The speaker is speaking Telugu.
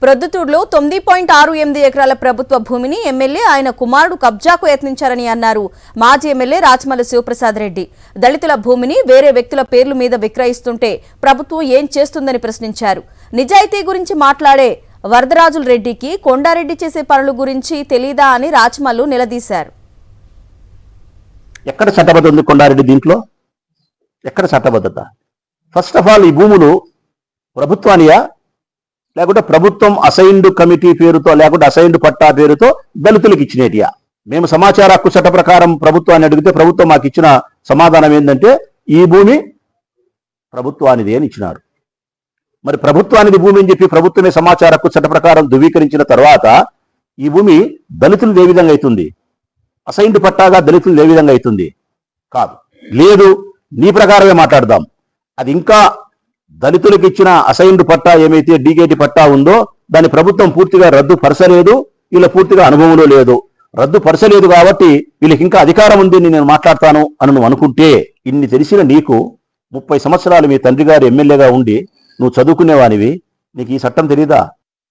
ప్రొద్దుటూరులో 9.68 ఎకరాల ప్రభుత్వ భూమిని ఎమ్మెల్యే ఆయన కుమారుడు కబ్జాకు యత్నించారని అన్నారు మాజీ ఎమ్మెల్యే రాచమల్లు శివప్రసాద్ రెడ్డి. దళితుల భూమిని వేరే వ్యక్తుల పేర్ల మీద విక్రయిస్తుంటే ప్రభుత్వం ఏం చేస్తుందని ప్రశ్నించారు. నిజాయితీ గురించి మాట్లాడే వరదరాజుల రెడ్డికి కొండారెడ్డి చేసే పనుల గురించి తెలీదా అని రాచమల్లు నిలదీశారు. ఎక్కడ చట్టబద్ధత ఉంది కొండారెడ్డి దీంట్లో? ఎక్కడ చట్టబద్ధత? ఫస్ట్ ఆఫ్ ఆల్ ఈ భూములు ప్రభుత్వానియా లేకుంటే ప్రభుత్వం అసైన్డ్ కమిటీ పేరుతో లేకుంటే అసైన్డ్ పట్టా పేరుతో దళితులకు ఇచ్చినేటియా? మేము సమాచార హక్కు చట్ట ప్రకారం ప్రభుత్వాన్ని అడిగితే ప్రభుత్వం మాకు ఇచ్చిన సమాధానం ఏంటంటే ఈ భూమి ప్రభుత్వానిది అని ఇచ్చినారు. మరి ప్రభుత్వానిది భూమి అని చెప్పి ప్రభుత్వమే సమాచార హక్కు చట్ట ప్రకారం ధృవీకరించిన తర్వాత ఈ భూమి దళితులు ఏ విధంగా అవుతుంది? అసైన్డ్ పట్టాగా దళితులు ఏ విధంగా అవుతుంది? కాదు. లేదు, నీ ప్రకారమే మాట్లాడదాం. అది ఇంకా దళితులకు ఇచ్చిన అసైన్డ్ పట్టా ఏమైతే డీకేటీ పట్టా ఉందో దాన్ని ప్రభుత్వం పూర్తిగా రద్దు పరచలేదు. వీళ్ళ పూర్తిగా అనుభవంలో లేదు. రద్దు పరచలేదు కాబట్టి వీళ్ళకి ఇంకా అధికారం ఉంది నేను మాట్లాడతాను అని నువ్వు అనుకుంటే, ఇన్ని తెలిసిన నీకు 30 సంవత్సరాలు మీ తండ్రి గారు ఎమ్మెల్యేగా ఉండి నువ్వు చదువుకునేవానివి, నీకు ఈ చట్టం తెలీదా?